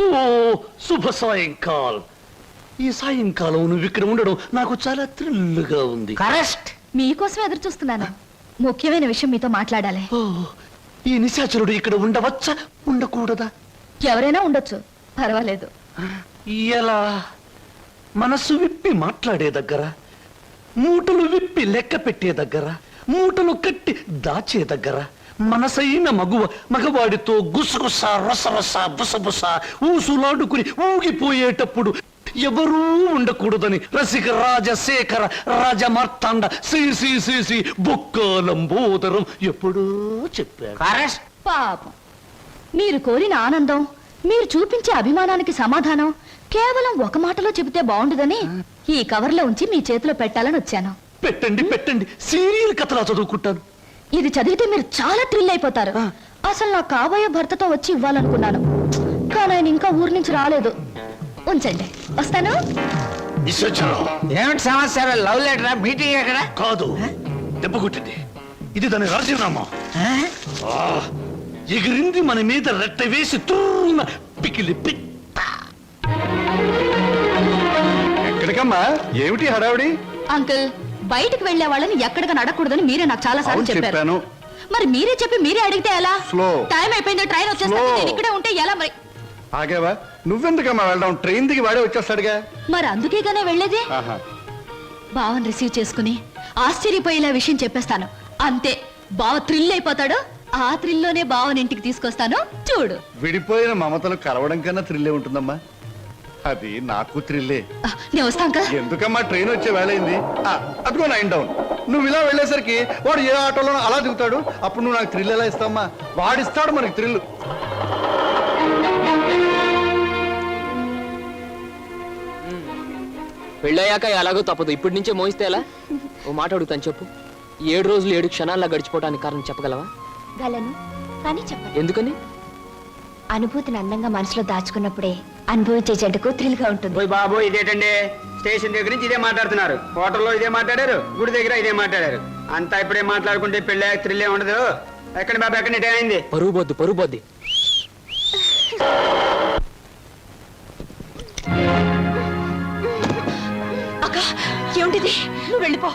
ఓ శుభ సాయంకాలం. ఈ సాయంకాలం నువ్వు ఇక్కడ ఉండడం నాకు చాలా థ్రిల్గా ఉంది. కరెక్ట్, మీకోసం ఎదురు చూస్తున్నాను. ముఖ్యమైన విషయం మీతో మాట్లాడాలి. ఓ, ఈ నిశాచరుడు ఇక్కడ ఉండవచ్చా, ఉండకూడదా? ఎవరైనా ఉండొచ్చు, పర్వాలేదు. ఎలా? మనసు విప్పి మాట్లాడే దగ్గర, మూటలు విప్పి లెక్క పెట్టే దగ్గర, మూటలు కట్టి దాచే దగ్గర, మనసైన మగవాడితో గుసగుస రసరస బుసబుస ఊసులాడుకుని ఊగిపోయేటప్పుడు ఎవరూ ఉండకూడదని రసిక రాజశేఖర రాజమార్తాండ శ్రీ బొక్కలంబోదరం ఎప్పుడూ చెప్పారు. పాపం, మీరు కోరిన ఆనందం, మీరు చూపించే అభిమానానికి సమాధానం కేవలం ఒక మాటలో చెబితే బాగుండదని ఈ కవర్లో ఉంచి మీ చేతిలో పెట్టాలని వచ్చాను. పెట్టండి పెట్టండి, సీరియల్ కథలా చదువుకుంటాను. ఇది చదివితే మీరు చాలా థ్రిల్ అయిపోతారు. అసలు నా కాబోయే భర్తతో వచ్చి ఇవ్వాలనుకున్నాను, కానీ ఆయన ఇంకా ఊరి నుంచి రాలేదు. ఉంచండి, వస్తాను. ఏమిటి సమస్య? లవ్ లెటరా? మీటింగ్ ఎక్కడ? కాదు, దెబ్బ కొట్టింది. ఇది దాని రాజీనామా. ఎగిరింది మన మీద రెట్ట వేసి తూన పికిలి పిట్ట. ఎక్కడికమ్మా? ఏమిటి హడావిడి? అంకుల్, బయటికి వెళ్లే వాళ్ళని ఎక్కడికి నడకూడదని మీరే నాకు చాలా సార్లు చెప్పారు. మరి మీరే చెప్పి మీరే అడిగితే ఎలా? టైం అయిపోయింది, ట్రైన్ వచ్చేస్తుంది, నేను ఇక్కడే ఉంటే ఎలా? మరి ఆగేవా? నువ్వెందుకమ్మా వెళ్ళడం? ట్రైన్ దిగి వాడే వచ్చేస్తాడుగా. మరి అందుకేగానే వెళ్ళేది. బావని రిసీవ్ చేసుకుని ఆశ్చర్యపోయేలా విషయం చెప్పేస్తాను, అంతే. బావ థ్రిల్ అయిపోతాడు. ఆ థ్రిల్లోనే బావని ఇంటికి తీసుకొస్తాను, చూడు. విడిపోయిన మమతలు కలవడం కన్నా థ్రిల్లే ఉంటుందమ్మా. అది నాకు థ్రిల్లే. నేను వస్తా అంకల్. ఎందుకమ్మా, ట్రైన్ వచ్చే వేళయింది. అదిగో 9 డౌన్. నువ్వు ఇలా వెళ్ళేసరికి వాడు ఏ ఆటోలో అలా దిగుతాడు. అప్పుడు నువ్వు నాకు థ్రిల్ ఎలా ఇస్తావమ్మా? వాడిస్తాడు మనకి థ్రిల్. పెళ్ళయ్యాక ఎలాగో తప్పదు, ఇప్పటి నుంచే మోయిస్తే ఎలా? ఓ మాట అడుగుతాను, చెప్పు. 7 రోజులు 7 క్షణాల్లో గడిచిపోవడానికి కారణం చెప్పగలవా? గలను, కానీ చెప్పండి. ఎందుకని? అనుభూతిని అందంగా మనసులో దాచుకున్నప్పుడే అనుభవించే జంటకు థ్రిల్ గా ఉంటుంది. ఓయ్ బాబు, ఇదేటండి? స్టేషన్ దగ్గర నుంచి ఇదే మాట్లాడుతున్నారు, హోటల్లో ఇదే మాట్లాడారు, గుడి దగ్గర ఇదే మాట్లాడారు. అంతా ఇప్పుడే మాట్లాడుకుంటే పెళ్ళి థ్రిల్లే ఉండదు. ఎక్కడ బాబు, ఎక్కడ టైం అయింది? పరువు బొద్దు. అక్క, ఏమిటిది? నువ్వు వెళ్ళిపో.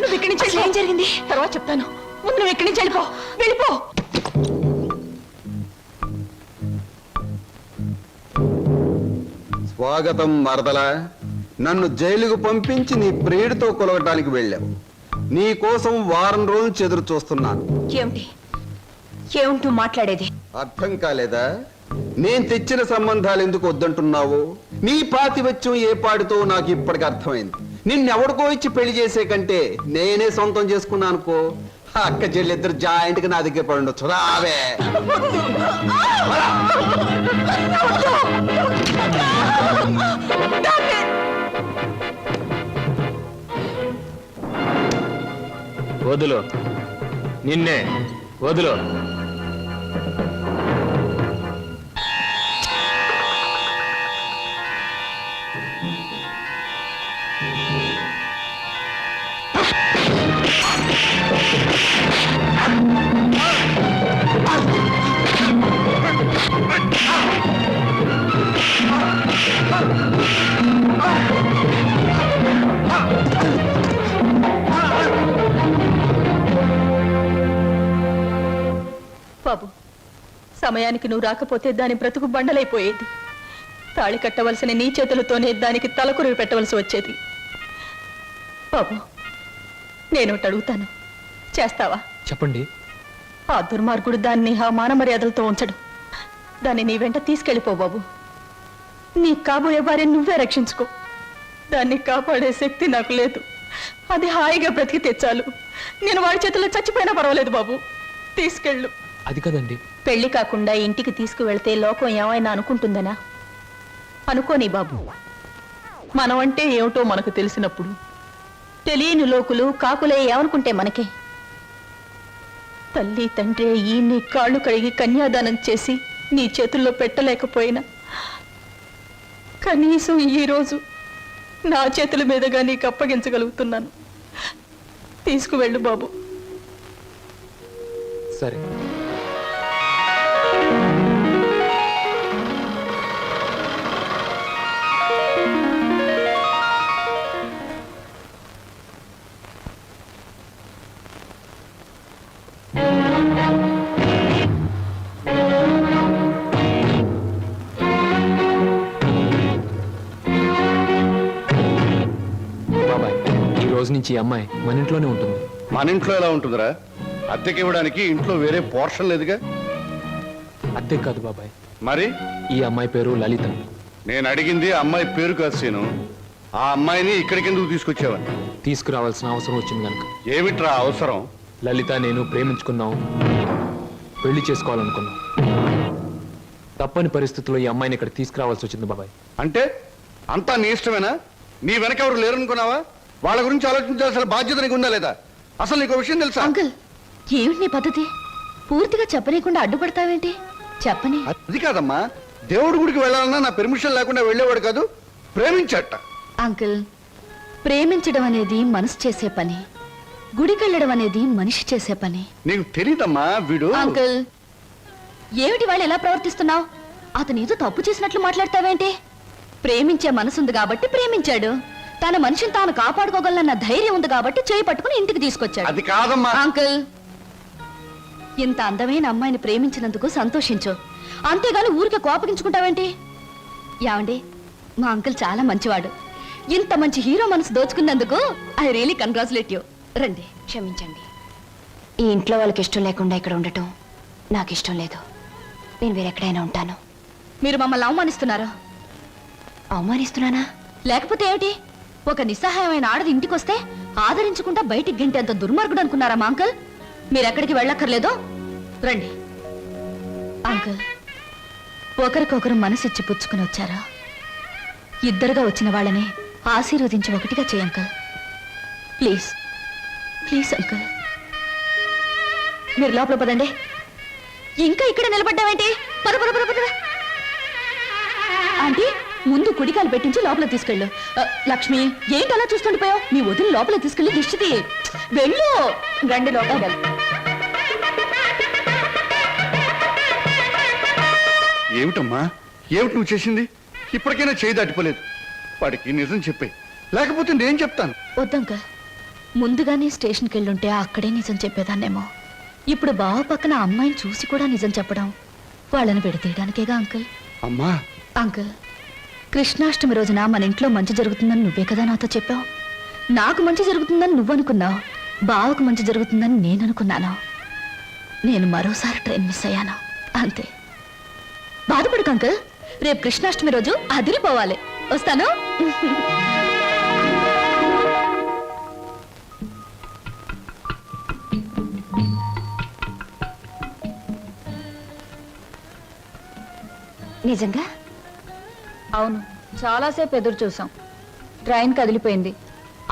నువ్వు ఇక్కడి నుంచి ఏం జరిగింది తర్వాత చెప్తాను. ముందు నువ్వు ఇక్కడి నుంచి వెళ్ళిపో. స్వాగతం మరదల. నన్ను జైలుకు పంపించి నీ ప్రియుడితో కొలవటానికి వెళ్ళావు. నీ కోసం వారం రోజులు చెదురు చూస్తున్నాను. ఏమిటూ మాట్లాడేది? అర్థం కాలేదా? నేను తెచ్చిన సంబంధాలు ఎందుకు వద్దంటున్నావు? నీ పాతివత్యం ఏ పాడితో నాకు ఇప్పటికి అర్థమైంది. నిన్నెవడికో ఇచ్చి పెళ్లి చేసే కంటే నేనే సొంతం చేసుకున్నా అనుకో, అక్క చెల్లిద్దరు జాయింట్ గా నా దగ్గర పడి ఉండొచ్చు. రావే. వదులు, నిన్నే వదులు. బాబు, సమయానికి నువ్వు రాకపోతే దాని బ్రతుకు బండలైపోయేది. తాళి కట్టవలసిన నీ చేతులతోనే దానికి తలకురివి పెట్టవలసి వచ్చేది. బాబు, నేను అడుగుతాను, చేస్తావా? చెప్పండి. ఆ దుర్మార్గుడు దాన్ని ఆ మాన మర్యాదలతో ఉంచడు. దాన్ని నీ వెంట తీసుకెళ్ళిపో బాబు. నీ కాబోయే భార్యను నువ్వే రక్షించుకో. దాన్ని కాపాడే శక్తి నాకు లేదు. అది హాయిగా బ్రతికి తెచ్చాలు. నేను వాడి చేతుల్లో చచ్చిపోయినా పర్వాలేదు బాబు, తీసుకెళ్ళు. అది కదండి. పెళ్లి కాకుండా ఇంటికి తీసుకువెళ్తే లోకం ఏమైనా అనుకుంటుందనా? అనుకోని బాబు. మనం అంటే ఏమిటో మనకు తెలిసినప్పుడు తెలియని లోకులు కాకులే ఏమనుకుంటే మనకే? తల్లి తండ్రి ఈ నీ కాళ్ళు కడిగి కన్యాదానం చేసి నీ చేతుల్లో పెట్టలేకపోయినా కనీసం ఈ రోజు నా చేతుల మీదుగా నీకు అప్పగించగలుగుతున్నాను. తీసుకువెళ్ళు బాబు. సరే. నుంచి ఈ అమ్మాయి మన ఇంట్లోనే ఉంటుంది. మన ఇంట్లో ఎలా ఉంటుందిరా? అద్దెకి ఇవ్వడానికి ఇంట్లో వేరే పోర్షన్ లేదుగా. అత్తే కాదు బాబాయ్, మరి ఈ అమ్మాయి పేరు లలిత. నేను అడిగింది అమ్మాయి పేరు కాదు సీను. ఆ అమ్మాయిని ఇక్కడికి ఎందుకు తీసుకొచ్చావని. తీసుకురావాల్సిన అవసరం వచ్చింది కనుక. ఏమిట్రా అవసరం? లలిత నేను ప్రేమించుకున్నాం, పెళ్లి చేసుకోవాలనుకున్నాం. తప్పని పరిస్థితుల్లో ఈ అమ్మాయిని ఇక్కడ తీసుకురావాల్సి వచ్చింది బాబాయ్. అంటే అంతా నీ ఇష్టమేనా? నీ వెనక ఎవరు లేరనుకున్నావా? వాళ్ళ గురించి ఆలోచించాల్సిన బాధ్యత నీకు ఉందా లేదా? అసలు నీకు విషయం తెలుసా? అంకుల్, ఏమిటి నీ పద్ధతి? పూర్తిగా చెప్పనీయకుండా అడ్డుపడతావేంటి? చెప్పని. అది కాదమ్మా, దేవుడి గుడికి వెళ్ళాలన్నా నా పెర్మిషన్ లేకుండా వెళ్ళేవాడు కాదు, ప్రేమించట. అంకుల్, ప్రేమించడం అనేది మనసు చేసే పని, గుడికెళ్ళడం అనేది మనిషి చేసే పని. నీకు తెలీదమ్మా వీడు. అంకుల్, ఏమిటి వాళ్ళు ఎలా ప్రవర్తిస్తున్నావు? అతను ఏదో తప్పు చేసినట్లు మాట్లాడతావేంటి? ప్రేమించే మనసుంది కాబట్టి ప్రేమించాడు. తన మనిషిని తాను కాపాడుకోగలన్న ధైర్యం ఉంది కాబట్టి చేయి పట్టుకుని ఇంటికి తీసుకొచ్చాడు. అది కాదమ్మా. అంకుల్, ఇంత అందమైన అమ్మాయిని ప్రేమించినందుకు సంతోషించు, అంతేగాని ఊరికే కోపగించుకుంటావేంటి? యావండి, మా అంకుల్ చాలా మంచివాడు. ఇంత మంచి హీరో మనసు దోచుకున్నందుకు ఐ రియలీ కంగ్రాచులేట్ యూ. రండి. క్షమించండి, ఈ ఇంట్లో వాళ్ళకి ఇష్టం లేకుండా ఇక్కడ ఉండటం నాకు ఇష్టం లేదు. నేను వేరెక్కడైనా ఉంటాను. మీరు మమ్మల్ని అవమానిస్తున్నారా? అవమానిస్తున్నానా? లేకపోతే ఏమిటి? ఒక నిస్సహాయమైన ఆడది ఇంటికొస్తే ఆదరించకుండా బయటికి గెంటేంత దుర్మార్గుడు అనుకున్నారా మా అంకుల్? మీరెక్కడికి వెళ్ళక్కర్లేదో రండి. అంకుల్, ఒకరికొకరు మనసిచ్చి పుచ్చుకుని వచ్చారా? ఇద్దరుగా వచ్చిన వాళ్ళని ఆశీర్వదించి ఒకటిగా చేయ అంకుల్. Please please uncle. మీరు లోపల పదండి. ఇంకా ఇక్కడ నిలబడ్డావేంటి? పద పద పద పద. ఆంటీ, ముందు కుడికాలు పెట్టించి లోపల తీసుకెళ్ళు. లక్ష్మి, ఏంటి అలా చూస్తుండిపోయావు? మీ వదిలి లోపల తీసుకెళ్ళి దిష్టిది. వెళ్ళు. రండి లోపల. ఏమిటమ్మా, ఏమిటి నువ్వు చేసింది? ఇప్పటికైనా చేయి దాటిపోలేదు. వాడికి నిజం చెప్పే, లేకపోతే నేను చెప్తాను. వద్దంక, ముందుగానే స్టేషన్కి వెళ్ళుంటే అక్కడే నిజం చెప్పేదాన్నేమో. ఇప్పుడు బావ పక్కన అమ్మాయిని చూసి కూడా నిజం చెప్పడం వాళ్ళని విడతీయడానికేగా అంకుల్. అమ్మా. అంకుల్, కృష్ణాష్టమి రోజున మన ఇంట్లో మంచి జరుగుతుందని నువ్వే కదా నాతో చెప్పావు. నాకు మంచి జరుగుతుందని నువ్వనుకున్నావు, బావకు మంచి జరుగుతుందని నేను అనుకున్నాను. నేను మరోసారి ట్రైన్ మిస్ అయ్యాను, అంతే. బాధపడకు అంకుల్, రేపు కృష్ణాష్టమి రోజు అదిరిపోవాలి. వస్తాను. నిజంగా? అవును, చాలాసేపు ఎదురు చూసాం. ట్రైన్ కదిలిపోయింది.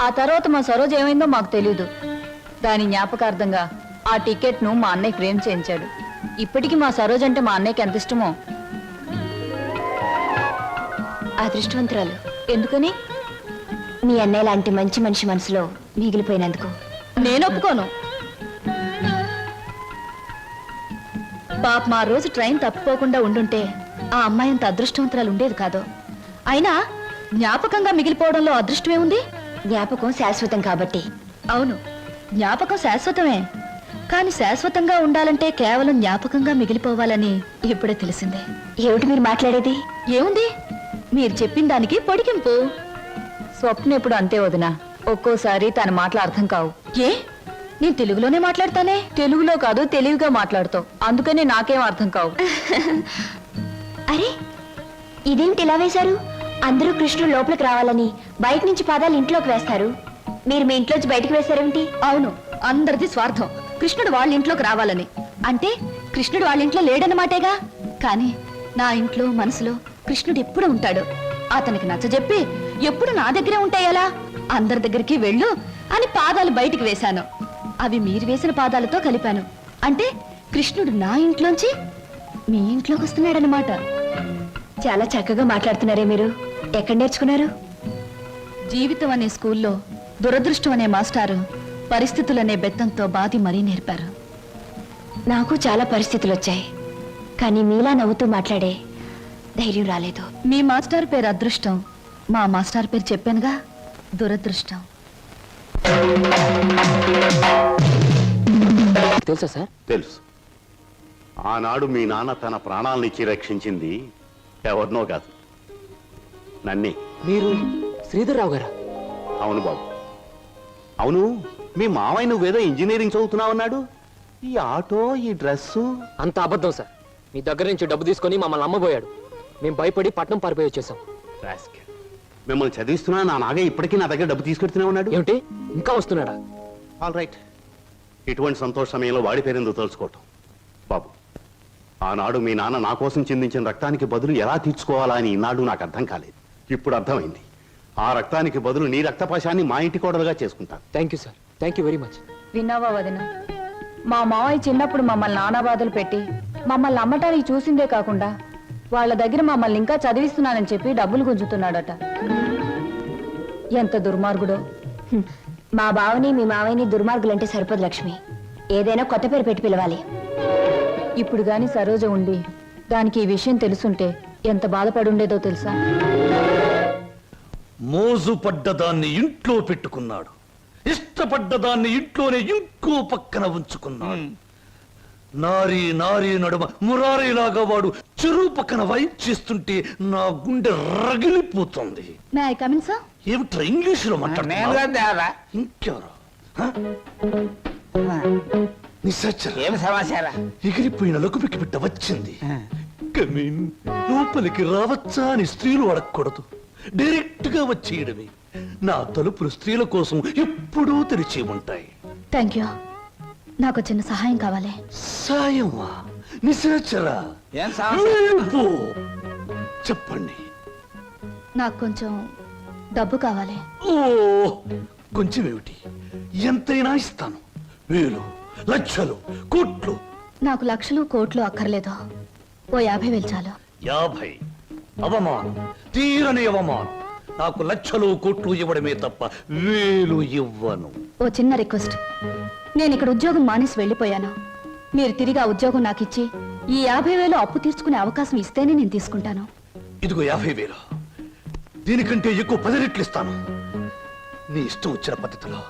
ఆ తర్వాత మా సరోజ్ ఏమైందో మాకు తెలీదు. దాని జ్ఞాపకార్థంగా ఆ టికెట్ను మా అన్నయ్య ఫ్రేమ్ చేయించాడు. ఇప్పటికీ మా సరోజ్ అంటే మా అన్నయ్యకి ఎంత ఇష్టమో. అదృష్టవంతురాలు. ఎందుకని? మీ అన్నయ్య లాంటి మంచి మనిషి మనసులో మిగిలిపోయినందుకు. నేను ఒప్పుకోను. పాప మా రోజు ట్రైన్ తప్పిపోకుండా ఉండుంటే ఆ అమ్మాయి అంత అదృష్టవంతురాలు ఉండేది కాదు. అయినా జ్ఞాపకంగా మిగిలిపోవడంలో అదృష్టమే ఉంది. జ్ఞాపకం శాశ్వతం కాబట్టి. అవును, జ్ఞాపకం శాశ్వతమే. కానీ శాశ్వతంగా ఉండాలంటే కేవలం జ్ఞాపకంగా మిగిలిపోవాలని ఇప్పుడే తెలిసిందే. ఏమిటి మీరు మాట్లాడేది? ఏముంది, మీరు చెప్పిన దానికి పొడిగింపు. స్వప్న ఎప్పుడు అంతే వదినా, ఒక్కోసారి తన మాటలు అర్థం కావు. ఏ, నేను తెలుగులోనే మాట్లాడతానే. తెలుగులో కాదు, తెలివిగా మాట్లాడుతావు. అందుకనే నాకేం అర్థం కావు. అరే, ఇదేమిటి ఇలా వేశారు? అందరూ కృష్ణుడు లోపలికి రావాలని బయట నుంచి పాదాలు ఇంట్లోకి వేస్తారు. మీరు మీ ఇంట్లోంచి బయటికి వేశారేమిటి? అవును, అందరిది స్వార్థం. కృష్ణుడు వాళ్ళ ఇంట్లోకి రావాలని. అంటే కృష్ణుడు వాళ్ళ ఇంట్లో లేడన్నమాటేగా. కానీ నా ఇంట్లో మనసులో కృష్ణుడు ఎప్పుడు ఉంటాడు. అతనికి నచ్చజెప్పి ఎప్పుడు నా దగ్గరే ఉంటాయలా? అందరి దగ్గరికి వెళ్ళు అని పాదాలు బయటికి వేశాను. అవి మీరు వేసిన పాదాలతో కలిపాను. అంటే కృష్ణుడు నా ఇంట్లోంచి మీ ఇంట్లోకి వస్తున్నాడనమాట. చాలా చక్కగా మాట్లాడుతున్నారే మీరు. ఎక్కడ నేర్చుకున్నారు? జీవితం అనే స్కూల్లో దురదృష్టం అనే మాస్టారు పరిస్థితులనే బెత్తంతో బాధి మరీ నేర్పారు. నాకు చాలా పరిస్థితులు వచ్చాయి, కానీ మీలా నవ్వుతూ మాట్లాడే ధైర్యం రాలేదు. మీ మాస్టర్ పేరు అదృష్టం, మా మాస్టర్ పేరు చెప్పానుగా, దురదృష్టం. తెలుసా సార్? తెలుసు. ఆనాడు మీ నాన్న తన ప్రాణాలనిచ్చి రక్షించింది ఎవరినో కాదు, నన్నే. మీరు శ్రీధర్రావు గారా? అవును బాబు. అవును, మీ మావయ్య నువ్వేదో ఇంజనీరింగ్ చదువుతున్నావు అన్నాడు. ఈ ఆటో, ఈ డ్రెస్సు. అంత అబద్ధం సార్. మీ దగ్గర నుంచి డబ్బు తీసుకొని మమ్మల్ని అమ్మబోయాడు. మేము భయపడి పట్నం పారిపోయి వచ్చేసాం. రాస్కెల్. మిమ్మల్ని చదివిస్తున్నా నా నాగయ్య ఇప్పటికీ నా దగ్గర డబ్బు తీసుకెడుతూనే ఉన్నాడు. ఏమిటి, ఇంకా వస్తున్నాడా? All right. ఇటువంటి సంతోష సమయంలో వాడి పేరెందుకు తలుచుకోవటం? బాబు, ఆనాడు మీ నాన్న నా కోసం చిందించిన రక్తానికి బదులు ఎలా తీర్చుకోవాలా అని ఈనాడు నాకు అర్థం కాలేదు. ఇప్పుడు అర్థమైంది. ఆ రక్తానికి బదులు నీ రక్తపాశాన్ని మా ఇంటి కోడలుగా చేసుకుంటాను. Thank you sir, thank you very much. విన్నావా వదిన? మా మావయ్య చిన్నప్పుడు మమ్మల్ని నానా బాధలు పెట్టి మమ్మల్ని అమ్మటానికి చూసిందే కాకుండా వాళ్ళ దగ్గర మమ్మల్ని ఇంకా చదివిస్తున్నానని చెప్పి డబ్బులు గుంజుతున్నాడట. ఎంత దుర్మార్గుడో. మా బావని మీ మావయ్యని దుర్మార్గులంటే సరిపోదు లక్ష్మి. ఏదైనా కొత్త పేరు పెట్టి పిలవాలి. ఇప్పుడు గాని సరోజ ఉండి దానికి ఈ విషయం తెలుసుంటే ఎంత బాధపడుండేదో తెలుసా? మోజు పడ్డదాన్ని ఇంట్లో పెట్టుకున్నాడు, ఇష్టపడ్డదాన్ని ఇంట్లోనే ఇంకో పక్కన ఉంచుకున్నాడు. నారీ నారీ నడుమ మురారీలాగా వాడు చెరువు పక్కన వైప్ చేస్తుంటే నా గుండె రగిలిపోతుంది. May I come in sir? ఏమిట్రా ఇంగ్లీషులో మాట్లాడుతున్నా? ఇంకెవరు? నిశాచర. ఏం సమాచారం? ఎగిరిపోయిన లకుమికి బిడ్డ వచ్చింది. కమీన్. లోపలికి రావచ్చా అని స్త్రీలు అడగకూడదు, డైరెక్ట్ గా వచ్చేయడమే. నా తలుపులు స్త్రీల కోసం ఎప్పుడూ తెరిచి ఉంటాయి. Thank you. నాకు చిన్న సహాయం కావాలి. సాయమా? నిశాచరా, ఏం సమస్య? వెళ్ళిపో. చెప్పండి. నాకు కొంచెం డబ్బు కావాలి. ఓ, కొంచెం ఏమిటి, ఎంతైనా ఇస్తాను. వేలు, లక్షలు, కోట్లు. నాకు లక్షలు కోట్లు అక్కర్లేదు. ఓ 50,000 చాలు. 50? అవమానం, తీరని అవమానం. నాకు లక్షలు కోట్లు ఇవ్వడమే తప్ప వేలు ఇవ్వను. ఓ చిన్న రిక్వెస్ట్. నేను ఇక్కడ ఉద్యోగం మానేసి వెళ్ళిపోయాను. మీరు తిరిగి ఆ ఉద్యోగం నాకు ఇచ్చి ఈ 50,000 అప్పు తీర్చుకునే అవకాశం ఇస్తేనే నేను తీసుకుంటాను. ఇదిగో 50,000. దీనికంటే ఎక్కువ 10 రెట్లు ఇస్తాను. నీ ఇష్టం వచ్చిన పద్ధతిలో,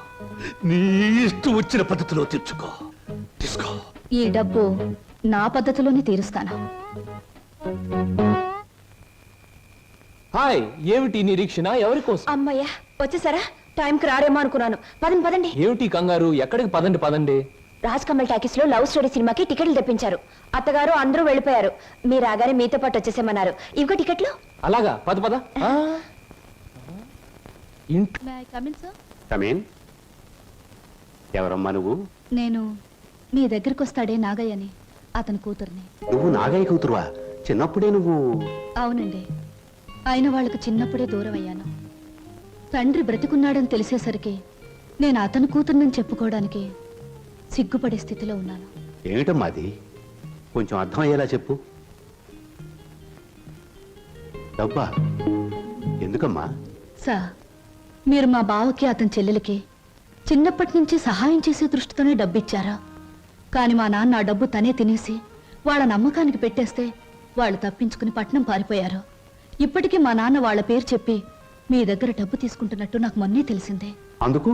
నీ ఇష్టం వచ్చిన పద్ధతిలో తీర్చుకో. తీసుకో. ఈ డబ్బు నా పద్ధతిలోనే తీరుస్తాను. హాయ్, ఏమిటి నిరీక్షణ? ఎవరి కోసం? అమ్మయ్యా వచ్చేసారా? టైంకి రారేమో అనుకున్నాను. పదండి పదండి. ఏమిటి కంగారు? ఎక్కడికి? పదండి పదండి. రాజ్ కమల్ టాకీస్ లో లవ్ స్టోరీ సినిమాకి టికెట్లు తెప్పించారు. అత్తగారు అందరూ వెళ్ళిపోయారు. మీరు రాగానే మీతో పాటు వచ్చేసేమన్నారు. ఇవిగో టికెట్లు. అలాగా, పద పద. ఇంట్లో మే ఐ కమిన్ సార్? కమీన్. ఎవరమ్మా నువ్వు? నేను మీ దగ్గరికి వస్తాడే నాగయ్యని, అతని కూతుర్ని. నువ్వు నాగయ్య కూతురువా? చిన్నప్పుడే నువ్వు? అవునండి. అయిన వాళ్ళకు చిన్నప్పుడే దూరం అయ్యాను. తండ్రి బ్రతికున్నాడని తెలిసేసరికి నేను అతని కూతుర్నని చెప్పుకోవడానికి సిగ్గుపడే స్థితిలో ఉన్నాను. ఏమిటమ్మా అది? కొంచెం అర్థమయ్యేలా చెప్పు. డబ్బా? ఎందుకమ్మా? సార్, మీరు మా బావకి అతని చెల్లెలకి చిన్నప్పటి నుంచి సహాయం చేసే దృష్టితోనే డబ్బిచ్చారా? కానీ మా నాన్న ఆ డబ్బు తనే తినేసి వాళ్ళ నమ్మకానికి పెట్టేస్తే వాళ్ళు తప్పించుకుని పట్నం పారిపోయారు. ఇప్పటికీ మా నాన్న వాళ్ళ పేరు చెప్పి మీ దగ్గర డబ్బు తీసుకుంటున్నట్టు నాకు మొన్నే తెలిసిందే. అందుకు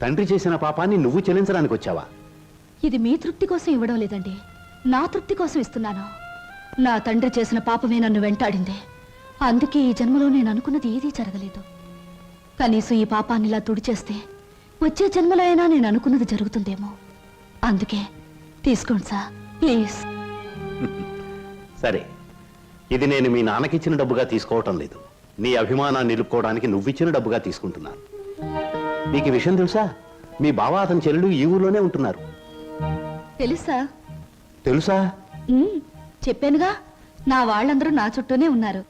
తండ్రి చేసిన పాపాన్ని నువ్వు చెల్లించడానికి వచ్చావా? ఇది మీ తృప్తి కోసం ఇవ్వడం లేదండి, నా తృప్తి కోసం ఇస్తున్నాను. నా తండ్రి చేసిన పాపమే నన్ను వెంటాడింది. అందుకే ఈ జన్మలో నేను అనుకున్నది ఏదీ జరగలేదు. కనీసం ఈ పాపాన్ని ఇలా తుడిచేస్తే వచ్చే జన్మలో అయినా నేను అనుకున్నది జరుగుతుందేమో. అందుకే తీసుకోండి సార్, ప్లీజ్. సరే, ఇది నేను మీ నాన్నకిచ్చిన డబ్బుగా తీసుకోవటం లేదు. నీ అభిమానాన్ని నిలుపుకోవడానికి నువ్విచ్చిన డబ్బుగా తీసుకుంటున్నాను. నీకు ఈ విషయం తెలుసా? మీ బావ అతని చెల్లెలు ఈ ఊర్లోనే ఉంటున్నారు. తెలుసా? తెలుసా? చెప్పానుగా, నా వాళ్ళందరూ నా చుట్టూనే ఉన్నారు.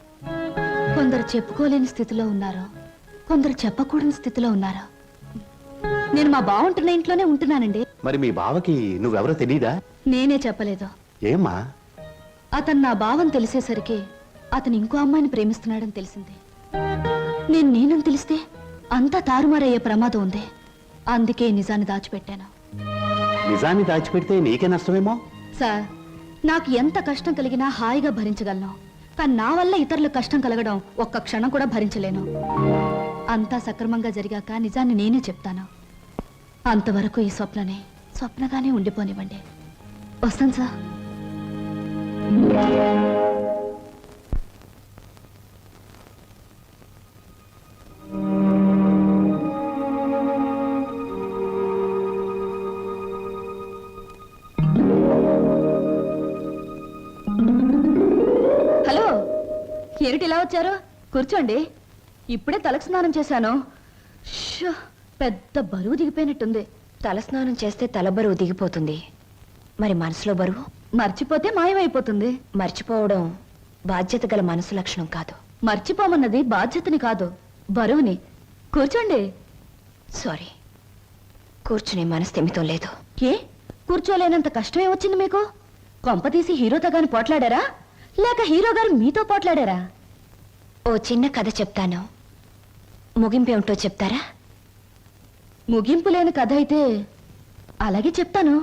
కొందరు చెప్పుకోలేని స్థితిలో ఉన్నారు, కొందరు చెప్పకూడని స్థితిలో ఉన్నారు. నేను మా బావుంటున్న ఇంట్లోనే ఉంటున్నానండి. మరి మీ బావకి నువ్వెవరో తెలీదా? నేనే చెప్పలేదు. ఏమ్మా? అతను నా భావం తెలిసేసరికి అతను ఇంకో అమ్మాయిని ప్రేమిస్తున్నాడని తెలిసింది. నేనని తెలిస్తే అంతా తారుమారయ్యే ప్రమాదం ఉంది. అందుకే నిజాన్ని దాచిపెట్టాను. నిజాన్ని దాచిపెడితే నీకే నష్టమేమో. సార్, నాకు ఎంత కష్టం కలిగినా హాయిగా భరించగలను. కానీ నా వల్ల ఇతరులకు కష్టం కలగడం ఒక్క క్షణం కూడా భరించలేను. అంతా సక్రమంగా జరిగాక నిజాన్ని నేనే చెప్తాను. అంతవరకు ఈ స్వప్ననే స్వప్నగానే ఉండిపోనివ్వండి. వస్తాను సార్. ఏమిటి ఇలా వచ్చారు? కూర్చోండి. ఇప్పుడే తలకు స్నానం చేశాను. షో, పెద్ద బరువు దిగిపోయినట్టుంది. తలస్నానం చేస్తే తల బరువు దిగిపోతుంది, మరి మనసులో బరువు మర్చిపోతే మాయమైపోతుంది. మర్చిపోవడం బాధ్యత గల మనసు లక్షణం కాదు. మర్చిపోమన్నది బాధ్యతని కాదు, బరువుని. కూర్చోండి. సారీ, కూర్చునే మనస్థిమితం లేదు. ఏ కూర్చోలేనంత కష్టమే వచ్చింది మీకు? కొంపతీసి హీరోతో గాని పోట్లాడారా, లేక హీరో గారు మీతో పోట్లాడారా? ఓ చిన్న కథ చెప్తాను, ముగింపేమిటో చెప్తారా? ముగింపు లేని కథ అయితే అలాగే చెప్తాను.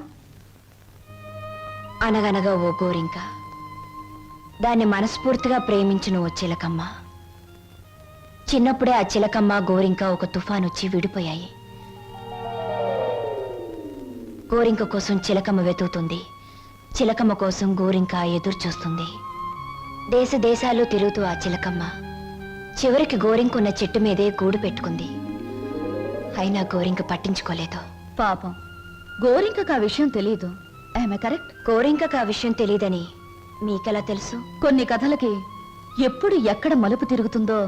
అనగనగా ఓ గోరింక, దాన్ని మనస్ఫూర్తిగా ప్రేమించిన ఓ చిలకమ్మ. చిన్నప్పుడే ఆ చిలకమ్మ గోరింక ఒక తుఫాన్ వచ్చి విడిపోయాయి. గోరింక కోసం చిలకమ్మ వెతుకుతుంది, చిలకమ్మ కోసం గోరింక ఎదురు చూస్తుంది. దేశ దేశాలు తిరుగుతూ ఆ చిలకమ్మ చివరికి గోరింకున్న చెట్టు మీదే గూడు పెట్టుకుంది. అయినా గోరింక పట్టించుకోలేదు. పాపం, గోరింకకు ఆ విషయం తెలియదు. ఆమె కరెక్ట్. గోరింకకు ఆ విషయం తెలియదని మీకెలా తెలుసు? కొన్ని కథలకి ఎప్పుడు ఎక్కడ మలుపు తిరుగుతుందో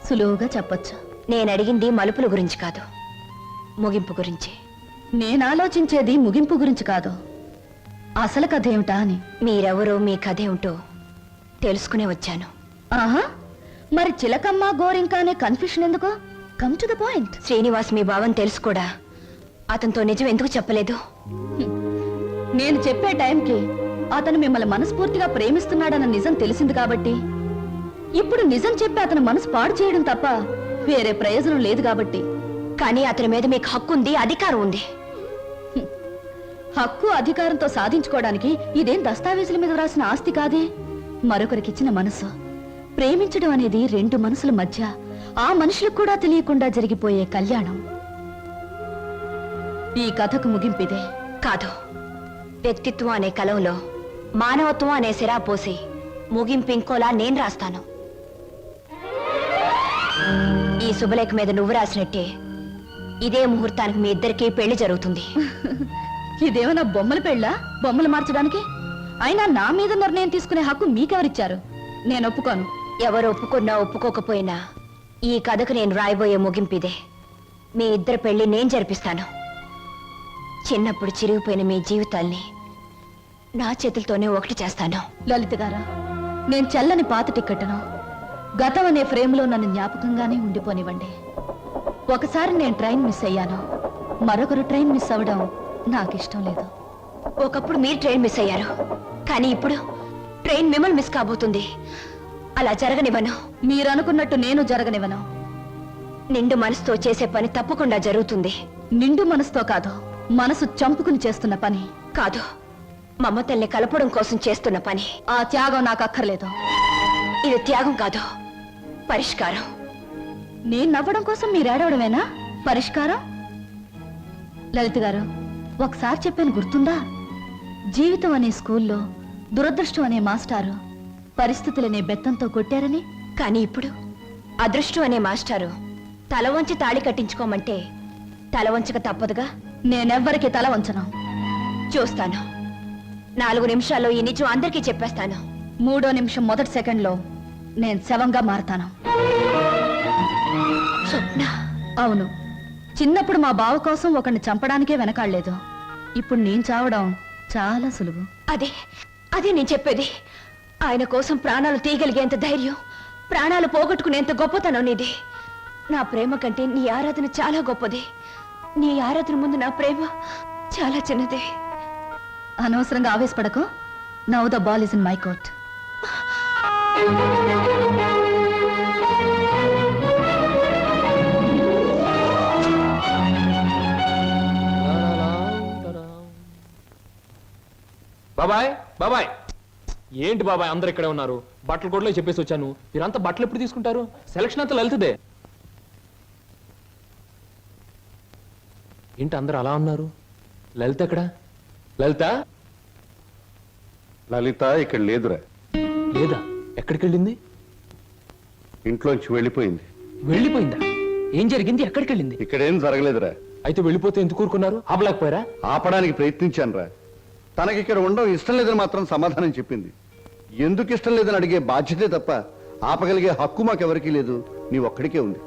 సులువుగా చెప్పొచ్చు. నేను అడిగింది మలుపుల గురించి కాదు, ముగింపు గురించి. నేను ఆలోచించేది ముగింపు గురించి కాదు, అసలు కథ ఏమిటా అని. మీరెవరో, మీ కథ ఏమిటో తెలుసుకునే వచ్చాను. ఆహా, మరి చిలకమ్మ గోరింక అనే కన్ఫ్యూషన్ ఎందుకు? Come to the point. Srinivas మీ భావం తెలుసు కూడా అతనితో నిజం ఎందుకు చెప్పలేదు? నేను చెప్పే టైంకి అతను మిమ్మల్ని మనస్ఫూర్తిగా ప్రేమిస్తున్నాడన్న నిజం తెలిసింది కాబట్టి, ఇప్పుడు నిజం చెప్పి అతని మనసు పాడు చేయడం తప్ప వేరే ప్రయోజనం లేదు కాబట్టి. కానీ అతని మీద మీకు హక్కు ఉంది, అధికారం ఉంది. హక్కు అధికారంతో సాధించుకోవడానికి ఇదేం దస్తావేజుల మీద రాసిన ఆస్తి కాదే. మరొకరికిచ్చిన మనసు. ప్రేమించడం అనేది రెండు మనసుల మధ్య, ఆ మనుషులకు కూడా తెలియకుండా జరిగిపోయే కళ్యాణం. ఈ కథకు ముగింపిదే. కాదు, వ్యక్తిత్వం అనే కలంలో మానవత్వం అనే సిరా పోసి ముగింపు ఇంకోలా నేను రాస్తాను. ఈ శుభలేఖ మీద నువ్వు రాసినట్టే ఇదే ముహూర్తానికి మీ ఇద్దరికీ పెళ్లి జరుగుతుంది. ఇదేమన్నా బొమ్మల పెళ్ళా, బొమ్మలు మార్చడానికి? అయినా నా మీద నిర్ణయం తీసుకునే హక్కు మీకెవరిచ్చారు? నేను ఒప్పుకోను. ఎవరు ఒప్పుకున్నా ఒప్పుకోకపోయినా ఈ కథకు నేను రాయబోయే ముగింపిదే. మీ ఇద్దరు పెళ్లి నేను జరిపిస్తాను. చిన్నప్పుడు చిరిగిపోయిన మీ జీవితాల్ని నా చేతులతోనే ఒకటి చేస్తాను. లలిత గారా, నేను చెల్లని పాత టిక్కెట్ను గతం అనే ఫ్రేమ్లో నన్ను జ్ఞాపకంగానే ఉండిపోనివ్వండి. ఒకసారి నేను ట్రైన్ మిస్ అయ్యాను, మరొకరు ట్రైన్ మిస్ అవ్వడం నాకు ఇష్టం లేదు. ఒకప్పుడు మీరు ట్రైన్ మిస్ అయ్యారు, కానీ ఇప్పుడు ట్రైన్ మిమ్మల్ని మిస్ కాబోతుంది. అలా జరగనివ్వను. మీరు అనుకున్నట్టు నేను జరగనివ్వను. నిండు మనసుతో చేసే పని తప్పకుండా జరుగుతుంది. నిండు మనసుతో కాదు, మనసు చంపుకుని చేస్తున్న పని. కాదు, మమతల్ని కలపడం కోసం చేస్తున్న పని. ఆ త్యాగం నాకు అక్కర్లేదు. ఇది త్యాగం కాదు, పరిష్కారం. నేను నవ్వడం కోసం మీరు ఏడవడమేనా పరిష్కారం? లలిత గారు, ఒకసారి చెప్పాను గుర్తుందా? జీవితం అనే స్కూల్లో దురదృష్టం అనే మాస్టారు పరిస్థితులనే బెత్తంతో కొట్టారని. కానీ ఇప్పుడు అదృష్టం అనే మాస్టారు తల వంచి తాళి కట్టించుకోమంటే తల వంచక తప్పదుగా. నేనెవ్వరికి తల వంచను. చూస్తాను. 4 నిమిషాల్లో ఈ నిజం అందరికీ చెప్పేస్తాను. 3వ నిమిషం మొదటి సెకండ్లో నేను శవంగా మారతాను. స్వప్న. అవును, చిన్నప్పుడు మా బావ కోసం ఒకరిని చంపడానికే వెనకాడలేదు. ఇప్పుడు నేను చావడం చాలా సులువు. అదే నేను చెప్పేది. ఆయన కోసం ప్రాణాలు తీయగలిగేంత ధైర్యం, ప్రాణాలు పోగొట్టుకునేంత గొప్పతనం నీది. నా ప్రేమ కంటే నీ ఆరాధన చాలా గొప్పది. నీ ఆరాధన ముందు నా ప్రేమ చాలా చిన్నది. అనవసరంగా ఆవేశపడకు. Now the ball is in my court. బాబాయ్, బాబాయ్. ఏంటి బాబాయ్, అందరు ఇక్కడే ఉన్నారు. బట్టలు కూడా చెప్పేసి వచ్చాను. మీరంతా బట్టలు ఎప్పుడు తీసుకుంటారు? సెలక్షన్ అంతా లలితదే. ఏంటి అందరు అలా ఉన్నారు? లలిత ఎక్కడ? లలిత లలిత ఇక్కడ లేదురా. లేదా? ఎక్కడికి వెళ్ళింది? ఇంట్లోంచి వెళ్ళిపోయింది. వెళ్ళిపోయిందా? ఏం జరిగింది? ఎక్కడికి వెళ్ళింది? ఇక్కడేం జరగలేదురా. అయితే వెళ్ళిపోతే ఎందుకు ఊరుకున్నారు? ఆపలేకపోయారా? ఆపడానికి ప్రయత్నించాను రా. తనకి ఇక్కడ ఉండడం ఇష్టం లేదని మాత్రం సమాధానం చెప్పింది. ఎందుకు ఇష్టం లేదని అడిగే బాధ్యతే తప్ప ఆపగలిగే హక్కు మాకెవరికీ లేదు, నీ ఒక్కడికే ఉంది.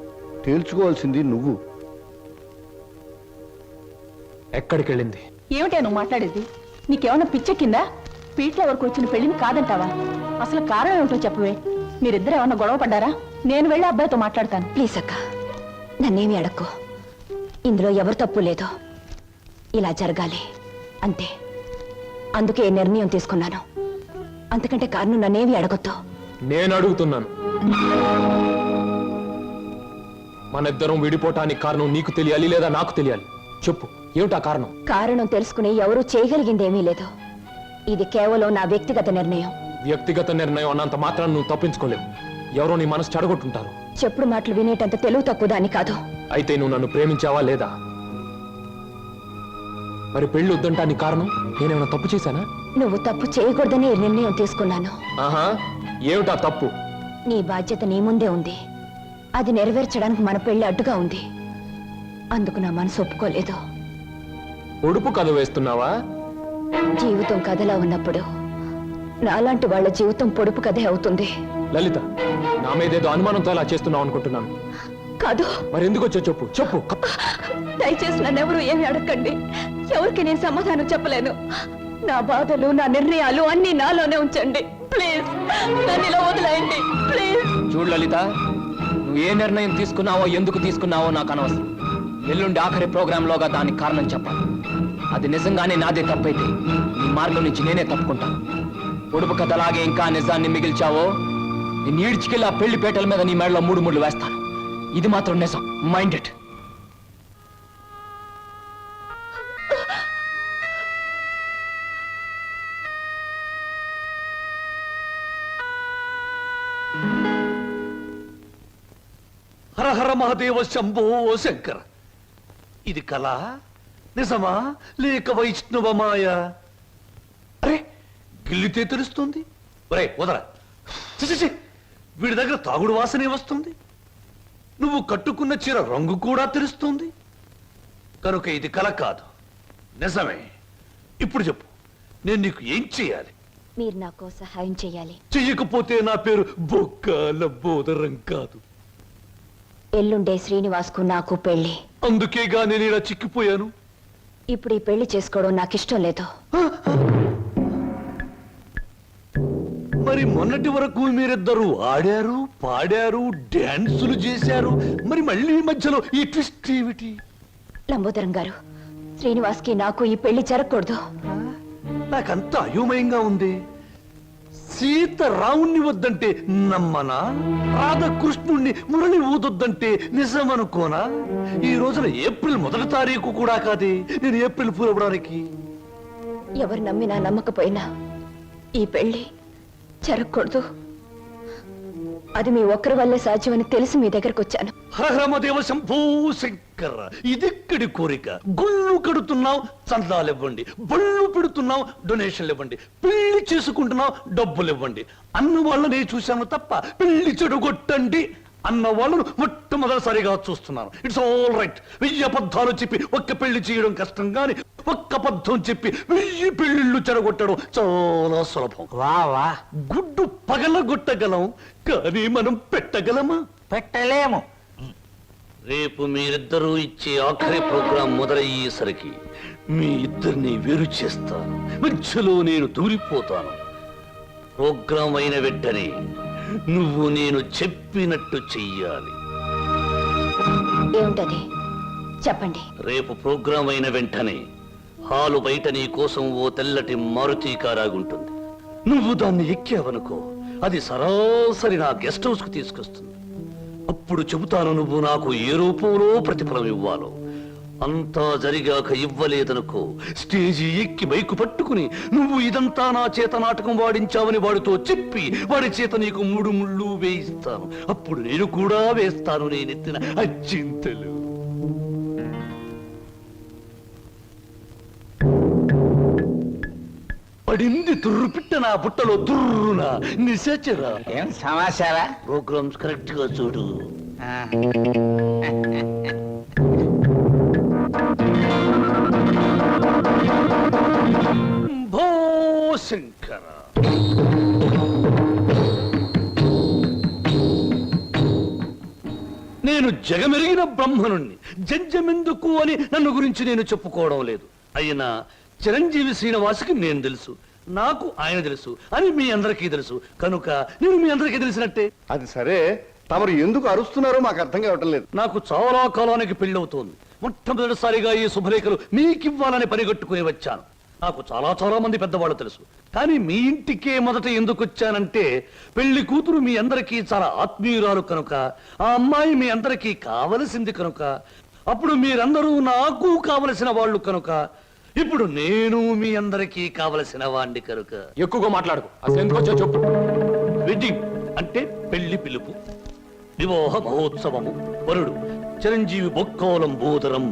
తేల్చుకోవాల్సింది నువ్వు. ఎక్కడికి వెళ్ళింది? ఏమిటే నువ్వు మాట్లాడేది? నీకేమన్నా పిచ్చెక్కిందా? పీట్ల వరకు వచ్చిన పెళ్లిని కాదంటావా? అసలు కారణం ఏమిటో చెప్పవే. మీరిద్దరు ఏమన్నా గొడవ పడ్డారా? నేను వెళ్ళి అబ్బాయితో మాట్లాడతాను. ప్లీజ్ అక్క, నన్నేమి అడక్కు. ఇందులో ఎవరు తప్పు లేదో. ఇలా జరగాలి అంతే. అందుకే ఈ నిర్ణయం తీసుకున్నాను. అంతకంటే కారణం నన్నేమి అడగొద్దు. నేను అడుగుతున్నాను. మన ఇద్దరం విడిపోవటానికి కారణం నీకు తెలియాలి లేదా నాకు తెలియాలి. చెప్పు, ఏమిటా కారణం? కారణం తెలుసుకుని ఎవరూ చేయగలిగిందేమీ లేదు. ఇది కేవలం నా వ్యక్తిగత నిర్ణయం. వ్యక్తిగత నిర్ణయం అన్నంత మాత్రం నువ్వు తప్పించుకోలేవు. ఎవరో నీ మనసు చెడగొట్టుంటారు. చెప్పుడు మాటలు వినేటంత తెలివి తక్కువ దాన్ని కాదు. అయితే నువ్వు నన్ను ప్రేమించావా లేదా? మరి పెళ్లి వద్దంటానికి కారణం నేనేమైనా తప్పు చేశానా? నువ్వు తప్పు చేయకూడదని ఈ నిర్ణయం తీసుకున్నాను. ఆహా, ఏమిటా తప్పు? నీ బాధ్యత నీ ముందే ఉంది. అది నెరవేర్చడానికి మన పెళ్లి అడ్డుగా ఉంది. అందుకు నా మనసు ఒప్పుకోలేదు. ఉడుపు కథ వేస్తున్నావా? జీవితం కథలా ఉన్నప్పుడు నాలాంటి వాళ్ళ జీవితం పొడుపు కథే అవుతుంది. లలిత, నా మీదేదో అనుమానంతో అలా చేస్తున్నావు అనుకుంటున్నాను. కాదు. మరి ఎందుకు వచ్చో చెప్పు. చెప్పు. దయచేసి నన్నెవరూ ఏమి అడగండి. ఎవరికి నేను సమాధానం చెప్పలేను. నా బాధలు, నా నిర్ణయాలు అన్ని నాలోనే ఉంచండి. ప్లీజ్ నన్ను ఇలా వదిలేయండి. ప్లీజ్. చూడు లలిత, నువ్వు ఏ నిర్ణయం తీసుకున్నావో ఎందుకు తీసుకున్నావో నాకు అనవసరం. ఎల్లుండి ఆఖరి ప్రోగ్రాంలోగా దానికి కారణం చెప్పాలి. అది నిజంగానే నాదే తప్పైతే నీ మార్గం నుంచి నేనే తప్పుకుంటాను. పొడుపు కథలాగే ఇంకా నిజాన్ని మిగిల్చావో నేను ఈడ్చికెళ్ళి ఆ పెళ్లి పేటల మీద నీ మెడలో 3 ముళ్ళు వేస్తాను. ఇది మాత్రం నిజం. Mind it. హర హర మహాదేవ శంభో శంకర. ఇది కళ నిజమా లేక వైష్ణవ మాయ? అరే, గిల్లితే తెలుస్తుంది. ఒరే వదరా. ఛీ, వీడి దగ్గర తాగుడు వాసనే వస్తుంది. నువ్వు కట్టుకున్న చీర రంగు కూడా తెలుస్తుంది. కనుక ఇది కళ కాదు, నిజమే. ఇప్పుడు చెప్పు, నేను నీకు ఏం చేయాలి? మీరు నాకు సహాయం చేయాలి. చెయ్యకపోతే నా పేరు బొక్కల బోదరం కాదు. ఎల్లుండే శ్రీనివాస్కు నాకు పెళ్లి. అందుకేగా నేను ఇలా చిక్కిపోయాను. ఇప్పుడు ఈ పెళ్లి చేసుకోవడం నాకు ఇష్టం లేదు. మరి మొన్నటి వరకు మీరిద్దరూ ఆడారు, పాడారు, డాన్సులు చేశారు. మరి మళ్ళీ మధ్యలో ఈ ట్విస్ట్ ఏమిటి? లంబోదరం గారు, శ్రీనివాస్కి నాకు ఈ పెళ్లి జరగకూడదు. నాకంత అయోమయంగా ఉంది. సీత రావుణ్ణి వద్దంటే నమ్మనా? రాధకృష్ణుణ్ణి మురళి ఊదొద్దంటే నిజమనుకోనా? ఈ రోజున ఏప్రిల్ 1వ తారీఖు కూడా కాదే నేను ఏప్రిల్ ఫూల్ అవ్వడానికి. ఎవరు నమ్మినా నమ్మకపోయినా ఈ పెళ్లి జరగకూడదు. అది మీ ఒక్కరి వల్లే సాధ్యమని తెలిసి మీ దగ్గరకు వచ్చాను. హరమదేవ శంభో శంకర. ఇదిక్కడి కోరిక. గుళ్ళు కడుతున్నావు, చందాలు ఇవ్వండి. బళ్ళు పెడుతున్నావు, డొనేషన్లు ఇవ్వండి. పెళ్లి చేసుకుంటున్నావు, డబ్బులు ఇవ్వండి. అన్న వాళ్ళనే చూశాను తప్ప పెళ్లి చెడుగొట్టండి అన్న వాళ్ళను మొట్టమొదటిసారిగా చూస్తున్నాను. It's all right. 1000 అబద్ధాలు చెప్పి ఒక్క పెళ్లి చేయడం కష్టం, గాని ఒక్క అబద్ధం చెప్పి 1000 పెళ్లిళ్ళు చెడగొట్టడం చాలా సులభం. వా గుడ్డు పగలగొట్టగలం, కానీ మనం పెట్టగలమా? పెట్టలేము. రేపు మీరిద్దరూ ఇచ్చే ఆఖరి ప్రోగ్రాం మొదలయ్యేసరికి మీ ఇద్దరిని వేరు చేస్తాను. మధ్యలో నేను దూరిపోతాను. ప్రోగ్రాం అయిన వెంటనే నువ్వు నేను చెప్పినట్టు చెయ్యాలి. ఏమిటది చెప్పండి. రేపు ప్రోగ్రాం అయిన వెంటనే హాలు బయట నీ కోసం ఓ తెల్లటి మారుతి కారాగుంటుంది. నువ్వు దాన్ని ఎక్కావనుకో, అది సరాసరి నా గెస్ట్ హౌస్ కు తీసుకొస్తుంది. అప్పుడు చెబుతాను నువ్వు నాకు ఏ రూపంలో ప్రతిఫలం ఇవ్వాలో. అంతా జరిగాక ఇవ్వలేదనుకో, స్టేజి ఎక్కి బైకు పట్టుకుని నువ్వు ఇదంతా నా చేత నాటకం వాడించావని వాడితో చెప్పి వాడి చేత నీకు 3 ముళ్ళు వేయిస్తాను. అప్పుడు నేను కూడా వేస్తాను నేనెత్తిన అచ్చింతలు. పడింది తుర్రు పిట్ట నా బుట్టలో తుర్రున నిశాచరా. ఏం సమాచారా? ప్రోగ్రామ్స్ కరెక్ట్ గా చూడు. భో శంకర. నేను జగమెరిగిన బ్రహ్మనుణ్ణి, జంజమెందుకు అని నన్ను గురించి నేను చెప్పుకోవడం లేదు. అయినా చిరంజీవి శ్రీనివాసుకి నేను తెలుసు, నాకు ఆయన తెలుసు అని మీ అందరికీ తెలుసు కనుక నేను మీ అందరికీ తెలిసినట్టే. అది సరే, తమరు ఎందుకు అరుస్తున్నారో మాకు అర్థం కావటం లేదు. నాకు చాలా కాలానికి పెళ్ళవుతోంది. మొట్టమొదటిసారిగా ఈ శుభలేఖలు మీకివ్వాలని పనిగట్టుకుని వచ్చాను. నాకు చాలా చాలా మంది పెద్దవాళ్ళు తెలుసు, కానీ మీ ఇంటికే మొదట ఎందుకు వచ్చానంటే పెళ్లి కూతురు మీ అందరికీ చాలా ఆత్మీయురాలు కనుక, ఆ అమ్మాయి మీ అందరికీ కావలసింది కనుక, అప్పుడు మీరందరూ నాకు కావలసిన వాళ్ళు కనుక, ఇప్పుడు నేను మీ అందరికీ కావలసిన వాణ్ణి కనుక. ఎక్కువగా మాట్లాడుకో, అసలు ఎందుకు వచ్చా చెప్పు. వెడ్డింగ్ అంటే పెళ్లి పిలుపు, వివాహ మహోత్సవము. వరుడు చిరంజీవి బొక్కోలం బోదరం,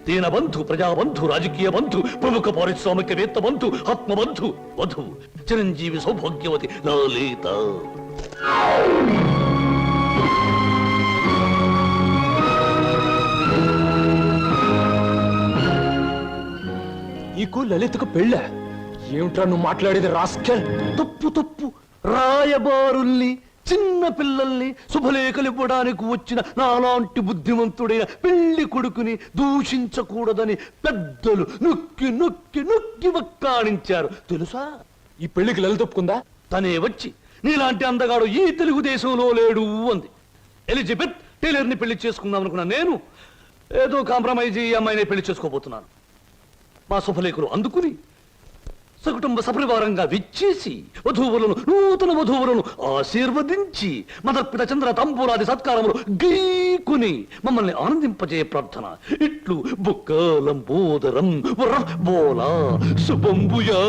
దీనబంధు, ప్రజాబంధు, రాజకీయ బంధు, ప్రముఖ పారిశ్రామికవేత్త బంధు, ఆత్మబంధు. వధువు చిరంజీవి సౌభాగ్యవతి లలిత. నీకు లలితకు పెళ్ళ? ఏమిట్రా నువ్వు మాట్లాడేది రాస్కెల్? తప్పు తప్పు. రాయబారుల్ని, చిన్న పిల్లల్ని శుభలేఖలు ఇవ్వడానికి వచ్చిన నాలాంటి బుద్ధిమంతుడైన పెళ్లి కొడుకుని దూషించకూడదని పెద్దలు నొక్కి నొక్కి నొక్కి వక్కాణించారు తెలుసా? ఈ పెళ్లికి లలిత ఒప్పుకుందా? తనే వచ్చి నీలాంటి అందగాడు ఈ తెలుగుదేశంలో లేడు అంది. ఎలిజబెత్ టైలర్ని పెళ్లి చేసుకుందాం అనుకున్నా నేను ఏదో కాంప్రమైజ్ ఈ అమ్మాయిని పెళ్లి చేసుకోబోతున్నాను. మా శుభలేఖలు అందుకుని సకుటుంబ సపరివారంగా విచ్చేసి వధువులను, నూతన వధువులను ఆశీర్వదించి మదర్పిత చంద్ర తాంబూలాది సత్కారములు గీకుని మమ్మల్ని ఆనందింపజే ప్రార్థన. ఇట్లు బుక్కలంబోదరం బోలా శుభంబుయా.